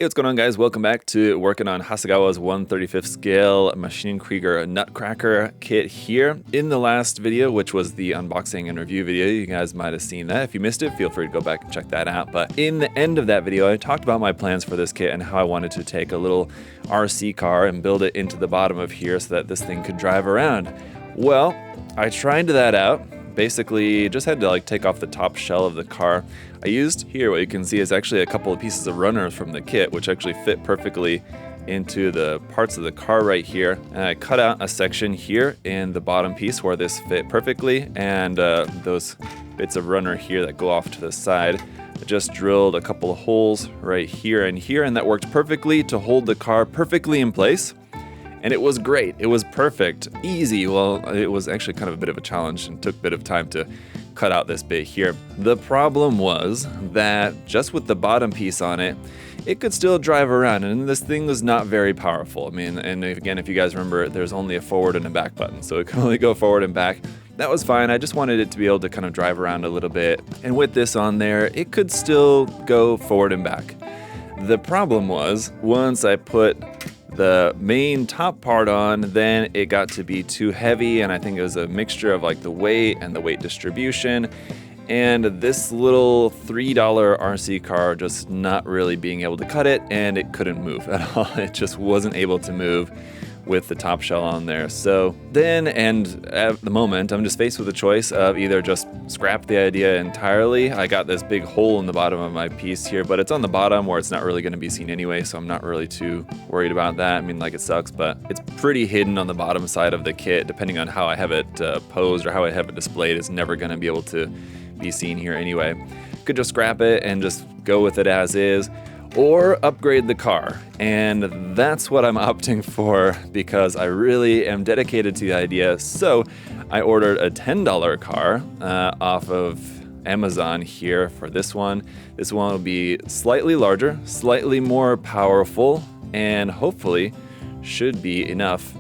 Hey, what's going on, guys? Welcome back to working on Hasegawa's 1/35th scale Machine Krieger Nutcracker kit here. In the last video, which was the unboxing and review video, you guys might have seen that. If you missed it, feel free to go back and check that out. But in the end of that video, I talked about my plans for this kit and how I wanted to take a little RC car and build it into the bottom of here so that this thing could drive around. Well, I tried that out. Basically, just had to take off the top shell of the car. I used here, what you can see is actually a couple of pieces of runners from the kit, which actually fit perfectly into the parts of the car right here. And I cut out a section here in the bottom piece where this fit perfectly, and those bits of runner here that go off to the side. I just drilled a couple of holes right here, and that worked perfectly to hold the car perfectly in place. And it was great. It was perfect, easy. Well, it was actually kind of a bit of a challenge and took a bit of time to cut out this bit here. The problem was that just with the bottom piece on it, it could still drive around, and this thing was not very powerful. I mean, and again, if you guys remember, there's only a forward and a back button, so it can only go forward and back. That was fine. I just wanted it to be able to kind of drive around a little bit. And with this on there, it could still go forward and back. The problem was, once I put the main top part on, then it got to be too heavy, and I think it was a mixture of the weight and the weight distribution, and this little $3 RC car just not really being able to cut it, and it couldn't move at all. It just wasn't able to move with the top shell on there. So then, and at the moment, I'm just faced with a choice of either just scrap the idea entirely. I got this big hole in the bottom of my piece here, but it's on the bottom where it's not really going to be seen anyway, so I'm not really too worried about that. I mean, it sucks, but it's pretty hidden on the bottom side of the kit. Depending on how I have it posed or how I have it displayed, it's never going to be able to be seen here anyway. Could just scrap it and just go with it as is, or upgrade the car. And that's what I'm opting for because I really am dedicated to the idea. So I ordered a $10 car off of Amazon here for this one. This one will be slightly larger, slightly more powerful, and hopefully should be enough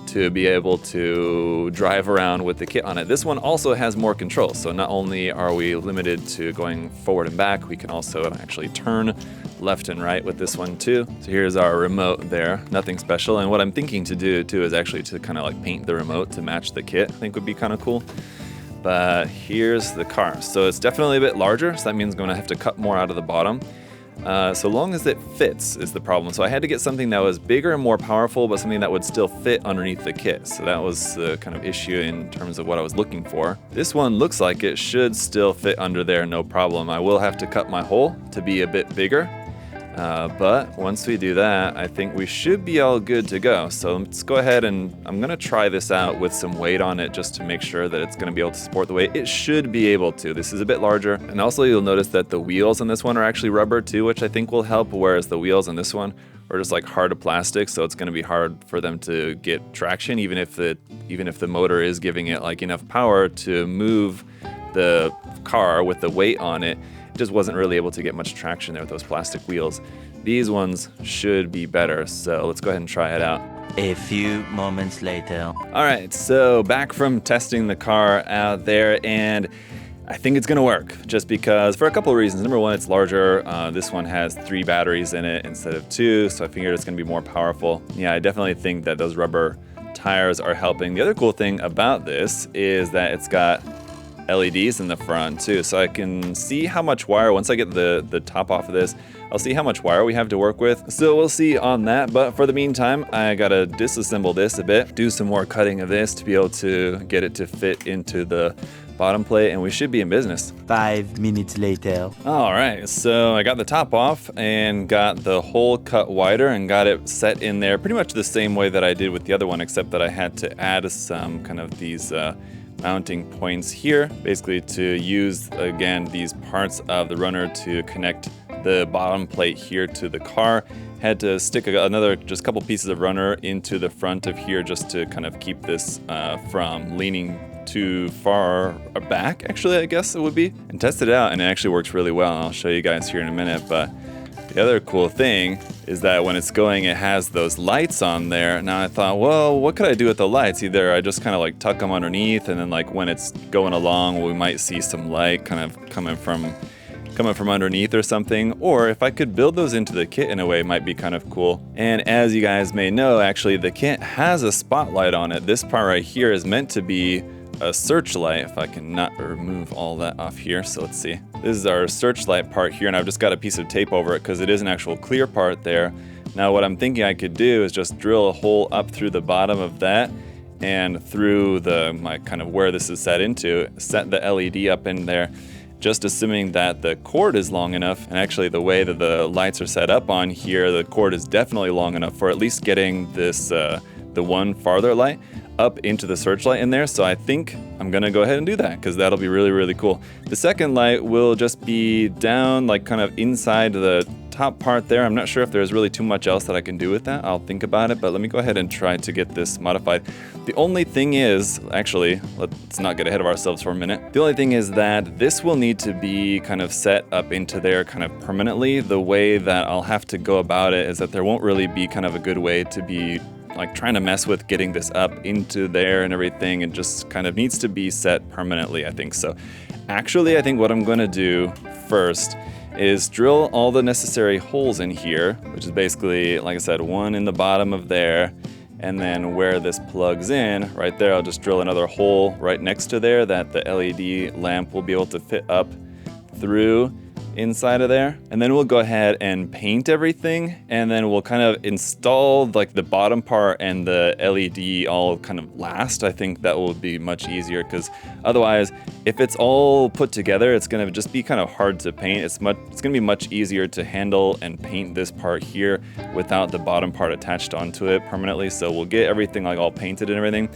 to be able to drive around with the kit on it. This one also has more control, so not only are we limited to going forward and back, we can also actually turn left and right with this one too. So here's our remote there, nothing special. And what I'm thinking to do too is actually to kind of paint the remote to match the kit. I think would be kind of cool. But here's the car. So it's definitely a bit larger, so that means I'm going to have to cut more out of the bottom. So long as it fits is the problem. So I had to get something that was bigger and more powerful, but something that would still fit underneath the kit. So that was the kind of issue in terms of what I was looking for. This one looks like it should still fit under there, no problem. I will have to cut my hole to be a bit bigger. But once we do that, I think we should be all good to go. So let's go ahead, and I'm going to try this out with some weight on it just to make sure that it's going to be able to support the weight. It should be able to. This is a bit larger. And also you'll notice that the wheels on this one are actually rubber too, which I think will help, whereas the wheels on this one are just hard plastic, so it's going to be hard for them to get traction, even if the motor is giving it enough power to move the car with the weight on it. Just wasn't really able to get much traction there with those plastic wheels. These ones should be better, so let's go ahead and try it out. A few moments later. All right, so back from testing the car out there, and I think it's gonna work just because for a couple of reasons. Number one, it's larger. This one has 3 batteries in it instead of 2, so I figured it's gonna be more powerful. Yeah, I definitely think that those rubber tires are helping. The other cool thing about this is that it's got LEDs in the front too, so I can see how much wire, once I get the top off of this, I'll see how much wire we have to work with. So we'll see on that, but for the meantime, I gotta disassemble this a bit, do some more cutting of this to be able to get it to fit into the bottom plate, and we should be in business. 5 minutes later. All right, so I got the top off and got the hole cut wider and got it set in there pretty much the same way that I did with the other one, except that I had to add some kind of these mounting points here, basically to use, again, these parts of the runner to connect the bottom plate here to the car. Had to stick another just couple pieces of runner into the front of here just to kind of keep this from leaning too far back, actually, I guess it would be, and test it out, and it actually works really well. I'll show you guys here in a minute, but the other cool thing is that when it's going, it has those lights on there. Now I thought, well, what could I do with the lights? Either I just kind of tuck them underneath, and then when it's going along, we might see some light kind of coming from coming from underneath or something, or if I could build those into the kit in a way, it might be kind of cool. And as you guys may know, actually the kit has a spotlight on it. This part right here is meant to be a searchlight, if I can not remove all that off here. So let's see. This is our searchlight part here, and I've just got a piece of tape over it because it is an actual clear part there. Now what I'm thinking I could do is just drill a hole up through the bottom of that and through my kind of where this is set into, set the LED up in there, just assuming that the cord is long enough. And actually the way that the lights are set up on here, the cord is definitely long enough for at least getting this the one farther light up into the searchlight in there. So I think I'm gonna go ahead and do that because that'll be really, really cool. The second light will just be down like kind of inside the top part there. I'm not sure if there's really too much else that I can do with that. I'll think about it, but let me go ahead and try to get this modified. The only thing is, actually, let's not get ahead of ourselves for a minute. The only thing is that this will need to be kind of set up into there kind of permanently. The way that I'll have to go about it is that there won't really be kind of a good way to be like trying to mess with getting this up into there and everything. It just kind of needs to be set permanently, I think. So actually, I think what I'm gonna do first is drill all the necessary holes in here, which is basically, like I said, one in the bottom of there, and then where this plugs in, right there, I'll just drill another hole right next to there that the LED lamp will be able to fit up through inside of there. And then we'll go ahead and paint everything, and then we'll kind of install like the bottom part and the LED all kind of last. I think that will be much easier because otherwise, if it's all put together, it's gonna just be kind of hard to paint. It's gonna be much easier to handle and paint this part here without the bottom part attached onto it permanently. So we'll get everything like all painted and everything,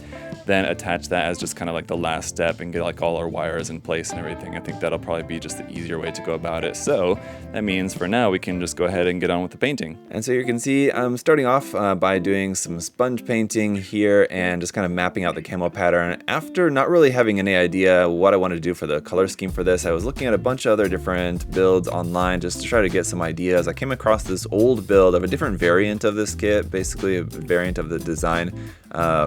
then attach that as just kind of like the last step and get like all our wires in place and everything. I think that'll probably be just the easier way to go about it. So that means for now we can just go ahead and get on with the painting. And so you can see I'm starting off by doing some sponge painting here and just kind of mapping out the camo pattern. After not really having any idea what I wanted to do for the color scheme for this, I was looking at a bunch of other different builds online just to try to get some ideas. I came across this old build of a different variant of this kit, basically a variant of the design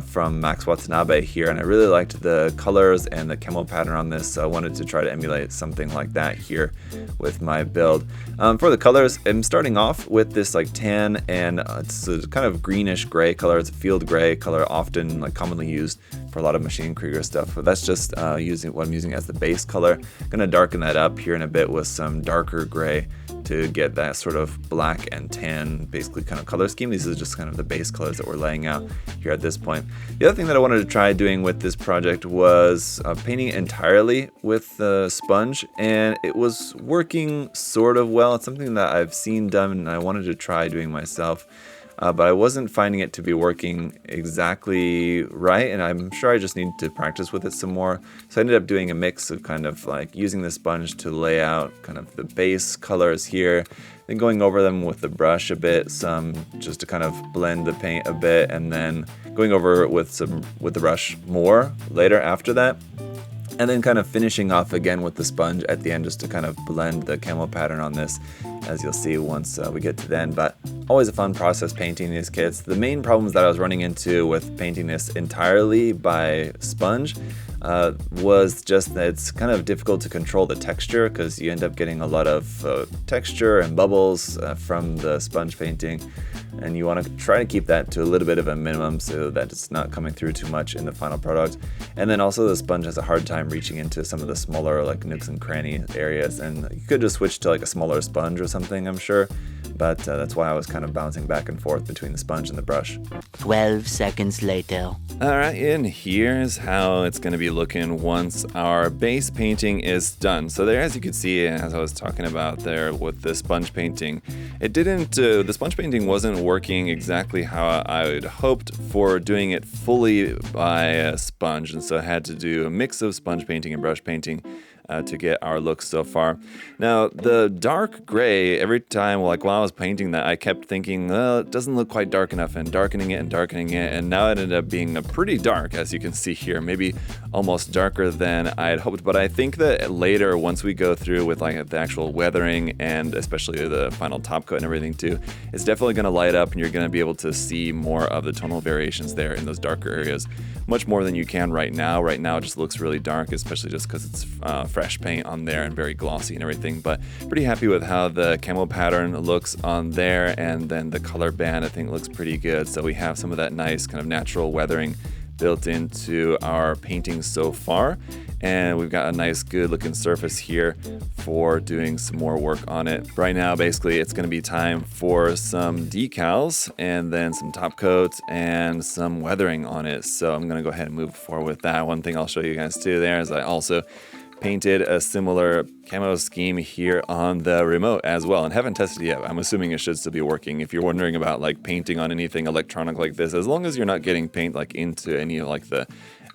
from Max Watanabe here, and I really liked the colors and the camo pattern on this, so I wanted to try to emulate something like that here with my build. For the colors, I'm starting off with this like tan, and it's a kind of greenish gray color. It's a field gray color, often like commonly used for a lot of Machine Krieger stuff, but that's just using what I'm using as the base color. I'm gonna darken that up here in a bit with some darker gray to get that sort of black and tan basically kind of color scheme. These are just kind of the base colors that we're laying out here at this point. The other thing that I wanted to try doing with this project was painting entirely with the sponge, and it was working sort of well. It's something that I've seen done and I wanted to try doing myself. But I wasn't finding it to be working exactly right, and I'm sure I just need to practice with it some more. So I ended up doing a mix of kind of like using the sponge to lay out kind of the base colors here, then going over them with the brush a bit, some just to kind of blend the paint a bit, and then going over it with the brush more later after that. And then kind of finishing off again with the sponge at the end just to kind of blend the camo pattern on this, as you'll see once we get to the end. But always a fun process painting these kits. The main problems that I was running into with painting this entirely by sponge was just that it's kind of difficult to control the texture because you end up getting a lot of texture and bubbles from the sponge painting, and you want to try to keep that to a little bit of a minimum so that it's not coming through too much in the final product. And then also the sponge has a hard time reaching into some of the smaller like nooks and cranny areas, and you could just switch to like a smaller sponge or something, I'm sure, but that's why I was kind of bouncing back and forth between the sponge and the brush. 12 seconds later. Alright, and here's how it's going to be looking once our base painting is done. So there, as you can see, as I was talking about there with the sponge painting, it didn't, the sponge painting wasn't working exactly how I had hoped for doing it fully by a sponge, and so I had to do a mix of sponge painting and brush painting to get our look so far. Now, the dark gray, every time, like while I was painting that, I kept thinking, well, it doesn't look quite dark enough, and darkening it, and now it ended up being pretty dark, as you can see here, maybe almost darker than I had hoped. But I think that later, once we go through with like the actual weathering and especially the final top coat and everything too, it's definitely going to light up, and you're going to be able to see more of the tonal variations there in those darker areas. much more than you can right now. Right now it just looks really dark, especially just because it's fresh paint on there and very glossy and everything. But pretty happy with how the camo pattern looks on there, and then the color band I think looks pretty good. So we have some of that nice kind of natural weathering built into our painting so far, and we've got a nice good looking surface here for doing some more work on it. Right now basically it's going to be time for some decals and then some top coats and some weathering on it. So I'm going to go ahead and move forward with that. One thing I'll show you guys too there is I also painted a similar camo scheme here on the remote as well, and haven't tested it yet. I'm assuming it should still be working. If you're wondering about like painting on anything electronic like this, as long as you're not getting paint like into any of like the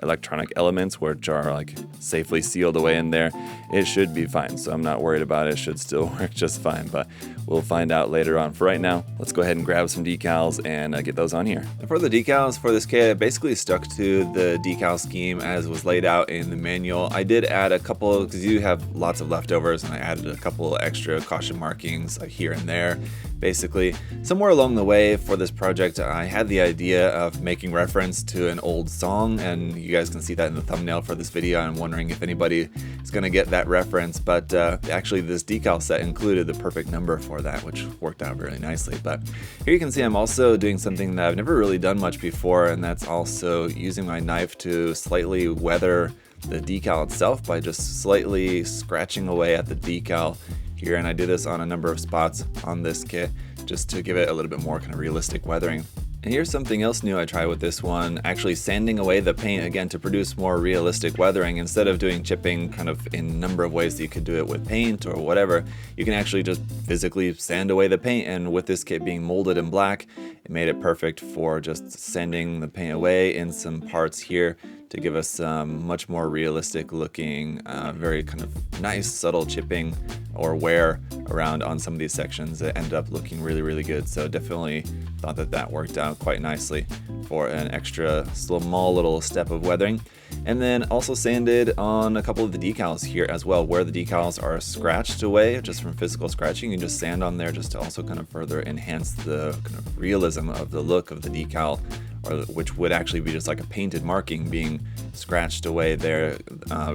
electronic elements which are like safely sealed away in there, it should be fine. So I'm not worried about it. It should still work just fine, but we'll find out later on. For right now, let's go ahead and grab some decals and get those on here. For the decals for this kit, I basically stuck to the decal scheme as was laid out in the manual. I did add a couple, because you have lots of leftovers, and I added a couple extra caution markings here and there. Basically, somewhere along the way for this project, I had the idea of making reference to an old song, and you guys can see that in the thumbnail for this video. I'm wondering if anybody is going to get that reference, but actually this decal set included the perfect number for that, which worked out really nicely. But here you can see I'm also doing something that I've never really done much before, and that's also using my knife to slightly weather the decal itself by just slightly scratching away at the decal here. And I did this on a number of spots on this kit just to give it a little bit more kind of realistic weathering. And here's something else new I tried with this one, actually sanding away the paint again to produce more realistic weathering. Instead of doing chipping kind of in a number of ways that you could do it with paint or whatever, you can actually just physically sand away the paint. And with this kit being molded in black, it made it perfect for just sanding the paint away in some parts here to give us much more realistic looking, very kind of nice subtle chipping or wear around on some of these sections. It ended up looking really, really good. So definitely thought that that worked out quite nicely for an extra small little step of weathering. And then also sanded on a couple of the decals here as well, where the decals are scratched away just from physical scratching. You can just sand on there just to also kind of further enhance the kind of realism of the look of the decal, or which would actually be just like a painted marking being scratched away there.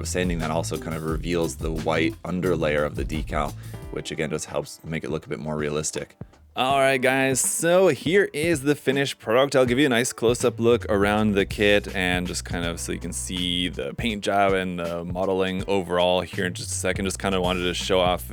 Sanding that also kind of reveals the white underlayer of the decal, which again just helps make it look a bit more realistic. Alright guys, so here is the finished product. I'll give you a nice close-up look around the kit and just kind of so you can see the paint job and the modeling overall here in just a second. Just kind of wanted to show off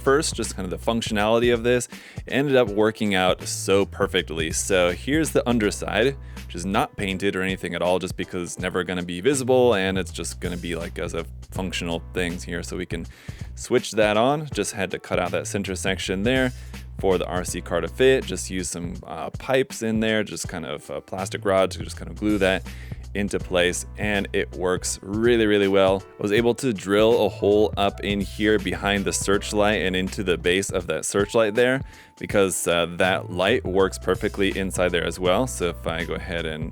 first just kind of the functionality of this. It ended up working out so perfectly. So here's the underside, which is not painted or anything at all, just because it's never going to be visible and it's just going to be like as a functional thing here. So we can switch that on. Just had to cut out that center section there for the RC car to fit. Just use some pipes in there, just kind of plastic rods to just kind of glue that into place, and it works really, really well. I was able to drill a hole up in here behind the searchlight and into the base of that searchlight there, because that light works perfectly inside there as well. So if I go ahead and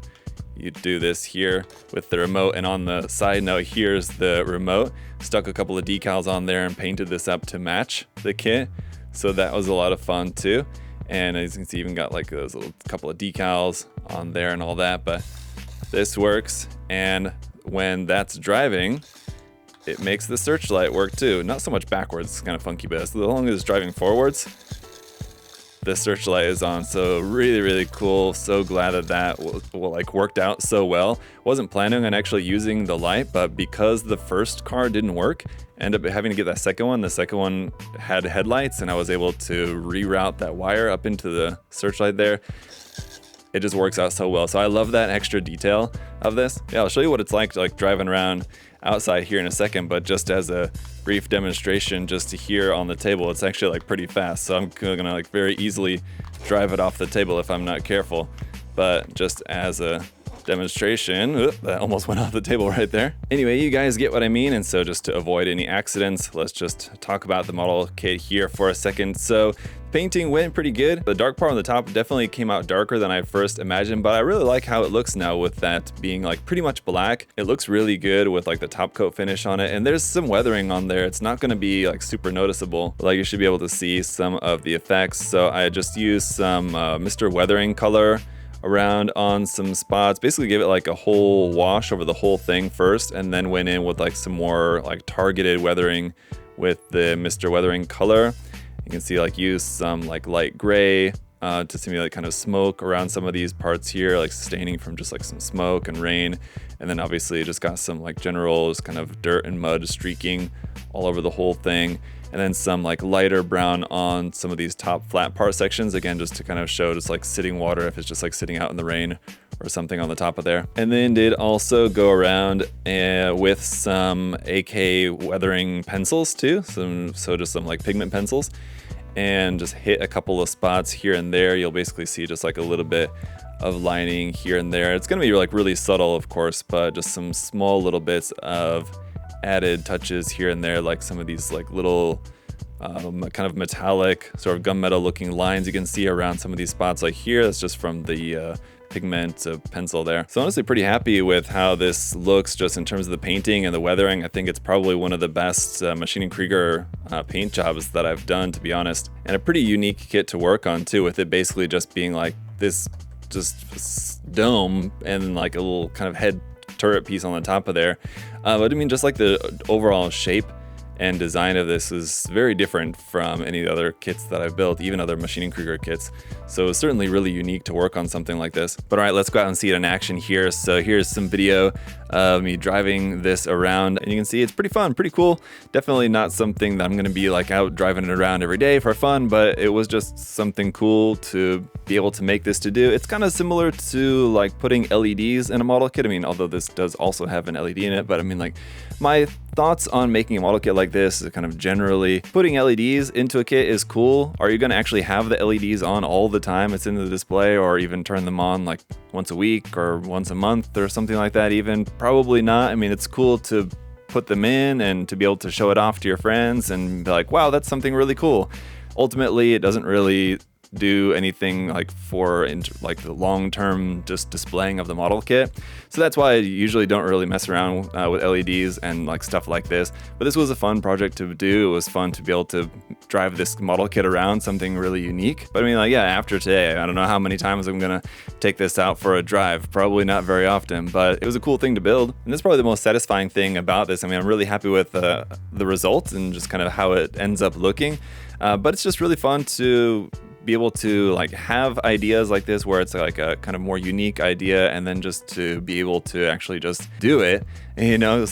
you do this here with the remote, and on the side note, here's the remote. Stuck a couple of decals on there and painted this up to match the kit. So that was a lot of fun too. And as you can see, even got like those little couple of decals on there and all that, but this works. And when that's driving, it makes the searchlight work too. Not so much backwards, it's kind of funky, but as long as it's driving forwards, the searchlight is on. So really, really cool. So glad that that like worked out so well. Wasn't planning on actually using the light, but because the first car didn't work, ended up having to get that second one. The second one had headlights, and I was able to reroute that wire up into the searchlight there. It just works out so well. So I love that extra detail of this. Yeah, I'll show you what it's like driving around outside here in a second, but just as a brief demonstration, just to here on the table, it's actually like pretty fast. So I'm gonna like very easily drive it off the table if I'm not careful. But just as a demonstration, that almost went off the table right there. Anyway, you guys get what I mean. And so just to avoid any accidents, let's just talk about the model kit here for a second. So painting went pretty good. The dark part on the top definitely came out darker than I first imagined, but I really like how it looks now with that being like pretty much black. It looks really good with like the top coat finish on it, and there's some weathering on there. It's not going to be like super noticeable, but like you should be able to see some of the effects. So I just used some Mr. Weathering color around on some spots. Basically gave it like a whole wash over the whole thing first, and then went in with like some more like targeted weathering with the Mr. Weathering color. You can see like use some like light gray to simulate kind of smoke around some of these parts here, like staining from just like some smoke and rain. And then obviously just got some like general just kind of dirt and mud streaking all over the whole thing. And then some like lighter brown on some of these top flat part sections, again just to kind of show just like sitting water if it's just like sitting out in the rain or something on the top of there. And then did also go around with some AK weathering pencils too, so just some like pigment pencils, and just hit a couple of spots here and there. You'll basically see just like a little bit of lining here and there. It's gonna be like really subtle, of course, but just some small little bits of added touches here and there, like some of these like little kind of metallic sort of gunmetal looking lines you can see around some of these spots like here. That's just from the pigment pencil there. So honestly pretty happy with how this looks just in terms of the painting and the weathering. I think it's probably one of the best Maschinen Krieger paint jobs that I've done, to be honest, and a pretty unique kit to work on too, with it basically just being like this just dome and like a little kind of head turret piece on the top of there. But I mean, just like the overall shape and design of this is very different from any other kits that I've built, even other Maschinen Krieger kits. So it's certainly really unique to work on something like this. But all right, let's go out and see it in action here. So here's some video of me driving this around, and you can see it's pretty fun, pretty cool. Definitely not something that I'm gonna be like out driving it around every day for fun, but it was just something cool to be able to make this to do. It's kind of similar to like putting LEDs in a model kit. I mean, although this does also have an LED in it, but I mean, like, my thoughts on making a model kit like this is kind of generally putting LEDs into a kit is cool. Are you going to actually have the LEDs on all the time it's in the display, or even turn them on like once a week or once a month or something like that even? Probably not. I mean, it's cool to put them in and to be able to show it off to your friends and be like, wow, that's something really cool. Ultimately, it doesn't really do anything like for like the long-term just displaying of the model kit. So that's why I usually don't really mess around with LEDs and like stuff like this. But this was a fun project to do. It was fun to be able to drive this model kit around, something really unique. But I mean, like, yeah, after today, I don't know how many times I'm gonna take this out for a drive. Probably not very often, but it was a cool thing to build. And that's probably the most satisfying thing about this. I mean, I'm really happy with the results and just kind of how it ends up looking. But it's just really fun to be able to like have ideas like this where it's like a kind of more unique idea, and then just to be able to actually just do it. And, you know,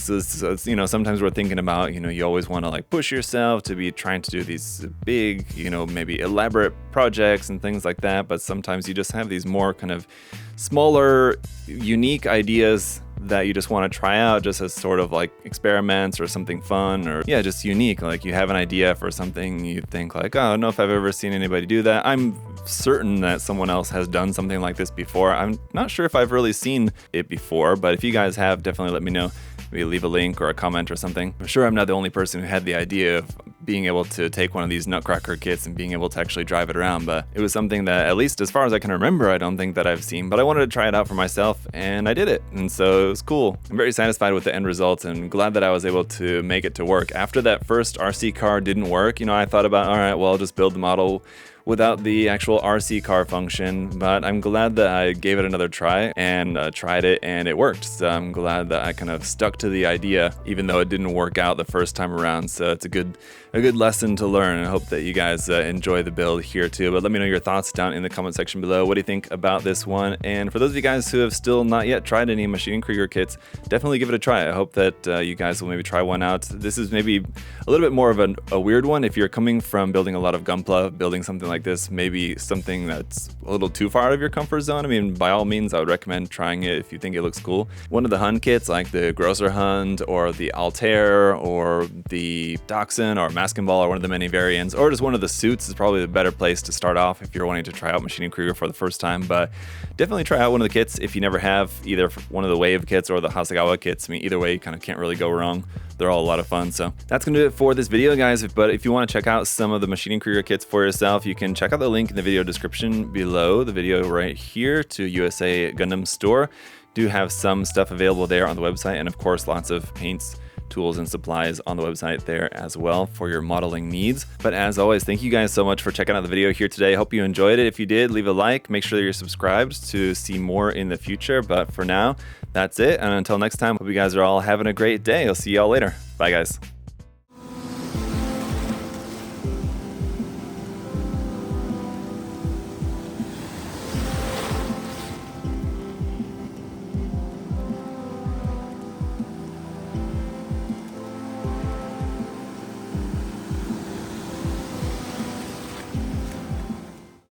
you know, sometimes we're thinking about, you know, you always want to like push yourself to be trying to do these big, you know, maybe elaborate projects and things like that, but sometimes you just have these more kind of smaller, unique ideas that you just want to try out just as sort of like experiments or something fun, or yeah, just unique. Like you have an idea for something, you think like, oh, I don't know if I've ever seen anybody do that. I'm certain that someone else has done something like this before. I'm not sure if I've really seen it before, but if you guys have, definitely let me know. Maybe leave a link or a comment or something. I'm sure I'm not the only person who had the idea of being able to take one of these Nutcracker kits and being able to actually drive it around, but it was something that, at least as far as I can remember, I don't think that I've seen, but I wanted to try it out for myself, and I did it, and so it was cool. I'm very satisfied with the end results and glad that I was able to make it to work. After that first RC car didn't work, you know, I thought about, all right, well, I'll just build the model without the actual RC car function, but I'm glad that I gave it another try and tried it, and it worked. So I'm glad that I kind of stuck to the idea, even though it didn't work out the first time around. So it's a good lesson to learn. I hope that you guys enjoy the build here too. But let me know your thoughts down in the comment section below. What do you think about this one? And for those of you guys who have still not yet tried any Maschinen Krieger kits, definitely give it a try. I hope that you guys will maybe try one out. This is maybe a little bit more of a weird one. If you're coming from building a lot of Gunpla, building something like this, maybe something that's a little too far out of your comfort zone. I mean, by all means, I would recommend trying it if you think it looks cool. One of the Hund kits, like the Grosser Hund or the Altair or the Dachshund or Maskenball, or one of the many variants, or just one of the suits is probably the better place to start off if you're wanting to try out Maschinen Krieger for the first time. But definitely try out one of the kits if you never have, either one of the Wave kits or the Hasegawa kits. I mean, either way, you kind of can't really go wrong. They're all a lot of fun. So that's gonna do it for this video, guys. But if you want to check out some of the Maschinen Krieger kits for yourself, you can check out the link in the video description below the video right here to USA Gundam Store. Do have some stuff available there on the website, and of course lots of paints tools and supplies on the website there as well for your modeling needs. But as always, thank you guys so much for checking out the video here today. Hope you enjoyed it. If you did, leave a like. Make sure that you're subscribed to see more in the future. But for now, that's it. And until next time, hope you guys are all having a great day. I'll see y'all later. Bye, guys.